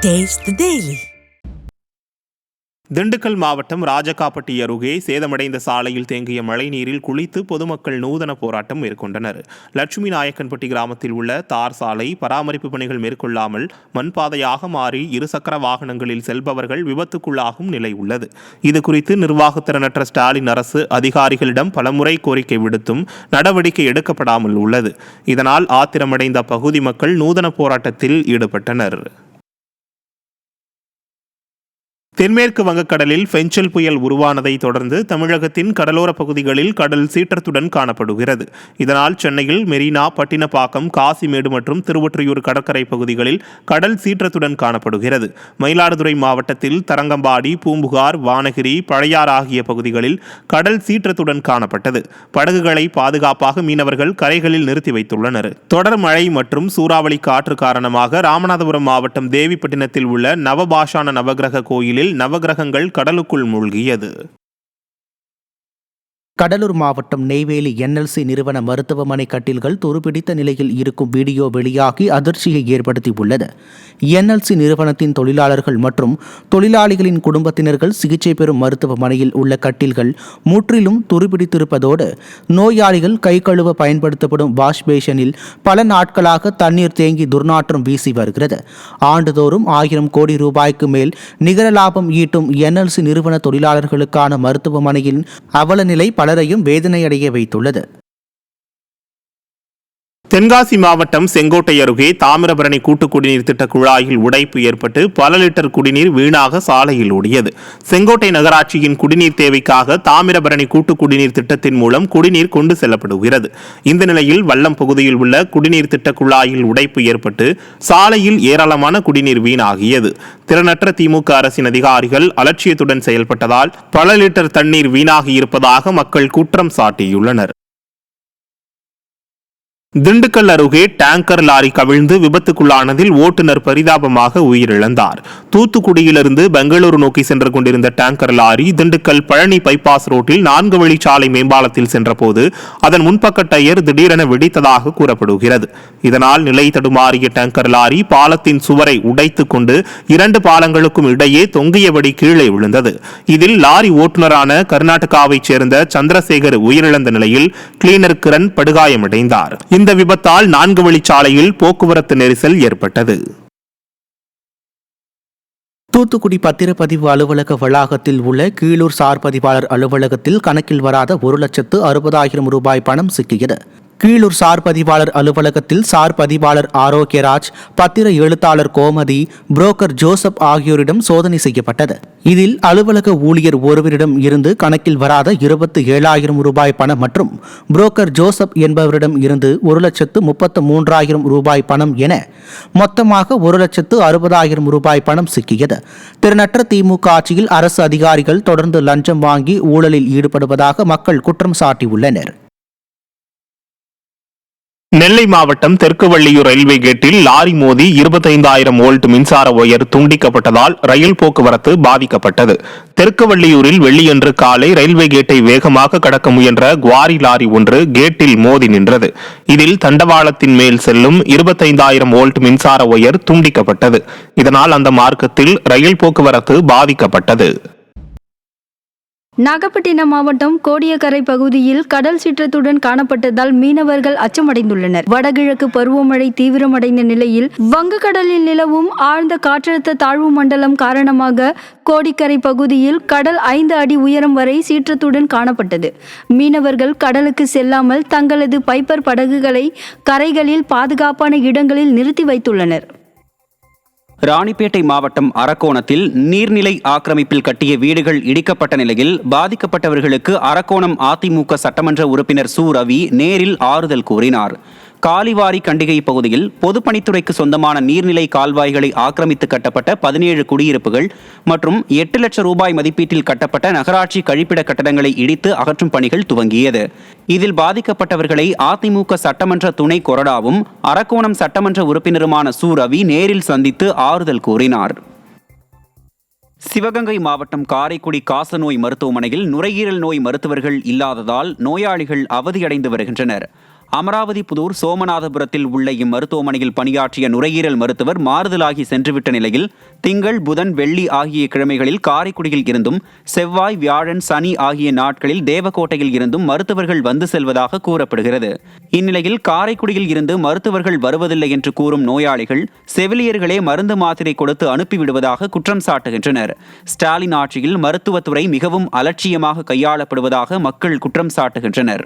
Taste the Daily. Dindigul மாவட்டம் ராஜகாப்பட்டி அருகே சேதமடைந்த சாலையில் தேங்கிய மழைநீரில் குளித்து பொதுமக்கள் நூதன போராட்டம் மேற்கொண்டனர். லட்சுமி நாயக்கன்பட்டி கிராமத்தில் உள்ள தார் சாலை பராமரிப்பு பணிகள் மேற்கொள்ளாமல் மண்பாதையாக மாறி இருசக்கர வாகனங்களில் செல்பவர்கள் விபத்துக்குள்ளாகும் நிலை உள்ளது. இதுகுறித்து நிர்வாகத்திறனற்ற ஸ்டாலின் அரசு அதிகாரிகளிடம் பலமுறை கோரிக்கை விடுத்தும் நடவடிக்கை எடுக்கப்படாமல் உள்ளது. இதனால் ஆத்திரமடைந்த பகுதி மக்கள் நூதன போராட்டத்தில் ஈடுபட்டனர். தென்மேற்கு வங்கக்கடலில் பெஞ்சல் புயல் உருவானதை தொடர்ந்து தமிழகத்தின் கடலோர பகுதிகளில் கடல் சீற்றத்துடன் காணப்படுகிறது. இதனால் சென்னையில் மெரினா, பட்டினப்பாக்கம், காசிமேடு மற்றும் திருவொற்றியூர் கடற்கரை பகுதிகளில் கடல் சீற்றத்துடன் காணப்படுகிறது. மயிலாடுதுறை மாவட்டத்தில் தரங்கம்பாடி, பூம்புகார், வானகிரி, பழையார் ஆகிய பகுதிகளில் கடல் சீற்றத்துடன் காணப்பட்டது. படகுகளை பாதுகாப்பாக மீனவர்கள் கரைகளில் நிறுத்தி வைத்துள்ளனர். தொடர் மழை மற்றும் சூறாவளி காற்று காரணமாக ராமநாதபுரம் மாவட்டம் தேவிப்பட்டினத்தில் உள்ள நவபாஷான நவகிரக கோயிலில் நவகிரகங்கள் கடலுக்குள் மூழ்கியது. கடலூர் மாவட்டம் நெய்வேலி NLC நிறுவன மருத்துவமனை கட்டில்கள் துருப்பிடித்த நிலையில் இருக்கும் வீடியோ வெளியாகி அதிர்ச்சியை ஏற்படுத்தியுள்ளது. NLC நிறுவனத்தின் தொழிலாளர்கள் மற்றும் தொழிலாளிகளின் குடும்பத்தினர்கள் சிகிச்சை பெறும் மருத்துவமனையில் உள்ள கட்டில்கள் முற்றிலும் துருப்பிடித்திருப்பதோடு நோயாளிகள் கை கழுவ பயன்படுத்தப்படும் வாஷ் பேஷனில் பல நாட்களாக தண்ணீர் தேங்கி துர்நாற்றம் வீசி வருகிறது. ஆண்டுதோறும் 1000 கோடி ரூபாய்க்கு மேல் நிகர லாபம் ஈட்டும் NLC நிறுவன தொழிலாளர்களுக்கான மருத்துவமனையின் அவல நிலை பலரையும் வேதனையடைய வைத்துள்ளது. தென்காசி மாவட்டம் செங்கோட்டை அருகே தாமிரபரணி கூட்டு குடிநீர் திட்ட குழாயில் உடைப்பு ஏற்பட்டு பல லிட்டர் குடிநீர் வீணாக சாலையில் ஓடியது. செங்கோட்டை நகராட்சியின் குடிநீர் தேவைக்காக தாமிரபரணி கூட்டு குடிநீர் திட்டத்தின் மூலம் குடிநீர் கொண்டு செல்லப்படுகிறது. இந்த நிலையில் வல்லம் பகுதியில் உள்ள குடிநீர் திட்ட குழாயில் உடைப்பு ஏற்பட்டு சாலையில் ஏராளமான குடிநீர் வீணாகியது. திறனற்ற திமுக அரசின் அதிகாரிகள் அலட்சியத்துடன் செயல்பட்டதால் பல லிட்டர் தண்ணீர் வீணாகி இருப்பதாக மக்கள் குற்றம் சாட்டியுள்ளனர். திண்டுக்கல் அருகே டேங்கர் லாரி கவிழ்ந்து விபத்துக்குள்ளானதில் ஓட்டுநர் பரிதாபமாக உயிரிழந்தார். தூத்துக்குடியிலிருந்து பெங்களூரு நோக்கி சென்று கொண்டிருந்த tanker lorry Dindigul Palani bypass ரோட்டில் 4 வழிச்சாலை மேம்பாலத்தில் சென்றபோது அதன் முன்பக்க டயர் திடீரென வெடித்ததாக கூறப்படுகிறது. இதனால் நிலை தடுமாறிய டேங்கர் லாரி பாலத்தின் சுவரை உடைத்துக் கொண்டு 2 பாலங்களுக்கும் இடையே தொங்கியபடி கீழே விழுந்தது. இதில் லாரி ஓட்டுநரான கர்நாடகாவைச் சேர்ந்த சந்திரசேகர் உயிரிழந்த நிலையில் கிளீனர் கிரண் படுகாயமடைந்தார். இந்த விபத்தால் 4 வழிச்சாலையில் போக்குவரத்து நெரிசல் ஏற்பட்டது. தூத்துக்குடி பத்திரப்பதிவு அலுவலக வளாகத்தில் உள்ள கீழூர் சார் பதிவாளர் அலுவலகத்தில் கணக்கில் வராத 1,60,000 ரூபாய் பணம் சிக்கியது. கீழூர் சார் பதிவாளர் அலுவலகத்தில் சார் பதிவாளர் ஆரோக்கியராஜ், பத்திர எழுத்தாளர் கோமதி, புரோக்கர் ஜோசப் ஆகியோரிடம் சோதனை செய்யப்பட்டது. இதில் அலுவலக ஊழியர் ஒருவரிடம் இருந்து கணக்கில் வராத 27,000 ரூபாய் பணம் மற்றும் புரோக்கர் ஜோசப் என்பவரிடம் இருந்து 1,33,000 ரூபாய் பணம் என மொத்தமாக 1,60,000 ரூபாய் பணம் சிக்கியது. திறனற்ற திமுக ஆட்சியில் அரசு அதிகாரிகள் தொடர்ந்து லஞ்சம் வாங்கி ஊழலில் ஈடுபடுவதாக மக்கள் குற்றம் சாட்டியுள்ளனர். நெல்லை மாவட்டம் தெற்கு வள்ளியூர் ரயில்வே கேட்டில் லாரி மோதி 25,000 வோல்ட் மின்சார ஒயர் துண்டிக்கப்பட்டதால் ரயில் போக்குவரத்து பாதிக்கப்பட்டது. தெற்கு வள்ளியூரில் வெள்ளியன்று காலை ரயில்வே கேட்டை வேகமாக கடக்க முயன்ற குவாரி லாரி ஒன்று கேட்டில் மோதி நின்றது. இதில் தண்டவாளத்தின் மேல் செல்லும் 25,000 வோல்ட் மின்சார ஒயர் துண்டிக்கப்பட்டது. இதனால் அந்த மார்க்கத்தில் ரயில் போக்குவரத்து பாதிக்கப்பட்டது. நாகப்பட்டினம் மாவட்டம் கோடியக்கரை பகுதியில் கடல் சீற்றத்துடன் காணப்பட்டதால் மீனவர்கள் அச்சமடைந்துள்ளனர். வடகிழக்கு பருவமழை தீவிரமடைந்த நிலையில் வங்கக்கடலில் நிலவும் ஆழ்ந்த காற்றழுத்த தாழ்வு மண்டலம் காரணமாக கோடிக்கரை பகுதியில் கடல் 5 அடி உயரம் வரை சீற்றத்துடன் காணப்பட்டது. மீனவர்கள் கடலுக்கு செல்லாமல் தங்களது பைப்பர் படகுகளை கரைகளில் பாதுகாப்பான இடங்களில் நிறுத்தி வைத்துள்ளனர். ராணிப்பேட்டை மாவட்டம் அரக்கோணத்தில் நீர்நிலை ஆக்கிரமிப்பில் கட்டிய வீடுகள் இடிக்கப்பட்ட நிலையில் பாதிக்கப்பட்டவர்களுக்கு அரக்கோணம் அதிமுக சட்டமன்ற உறுப்பினர் சு ரவி நேரில் ஆறுதல் கூறினார். காலிவாரி கண்டிகை பகுதியில் பொதுப்பணித்துறைக்கு சொந்தமான நீர்நிலை கால்வாய்களை ஆக்கிரமித்து கட்டப்பட்ட 17 குடியிருப்புகள் மற்றும் 8 லட்சம் ரூபாய் மதிப்பீட்டில் கட்டப்பட்ட நகராட்சி கழிப்பிட கட்டடங்களை இடித்து அகற்றும் பணிகள் துவங்கியது. இதில் பாதிக்கப்பட்டவர்களை அதிமுக சட்டமன்ற துணை கொறடாவும் அரக்கோணம் சட்டமன்ற உறுப்பினருமான சு ரவி நேரில் சந்தித்து ஆறுதல் கூறினார். சிவகங்கை மாவட்டம் காரைக்குடி காசநோய் மருத்துவமனையில் நுரையீரல் நோய் மருத்துவர்கள் இல்லாததால் நோயாளிகள் அவதியடைந்து வருகின்றனர். அமராவதி புதூர் சோமநாதபுரத்தில் உள்ள இம்மருத்துவமனையில் பணியாற்றிய நுரையீரல் மருத்துவர் மாறுதலாகி சென்றுவிட்ட நிலையில் திங்கள், புதன், வெள்ளி ஆகிய கிழமைகளில் காரைக்குடியில் இருந்தும் செவ்வாய், வியாழன், சனி ஆகிய நாட்களில் தேவக்கோட்டையில் இருந்தும் மருத்துவர்கள் வந்து செல்வதாக கூறப்படுகிறது. இந்நிலையில் காரைக்குடியில் இருந்து மருத்துவர்கள் வருவதில்லை என்று கூறும் நோயாளிகள் செவிலியர்களே மருந்து மாத்திரை கொடுத்து அனுப்பிவிடுவதாக குற்றம் சாட்டுகின்றனர். ஸ்டாலின் ஆட்சியில் மருத்துவத்துறை மிகவும் அலட்சியமாக கையாளப்படுவதாக மக்கள் குற்றம் சாட்டுகின்றனர்.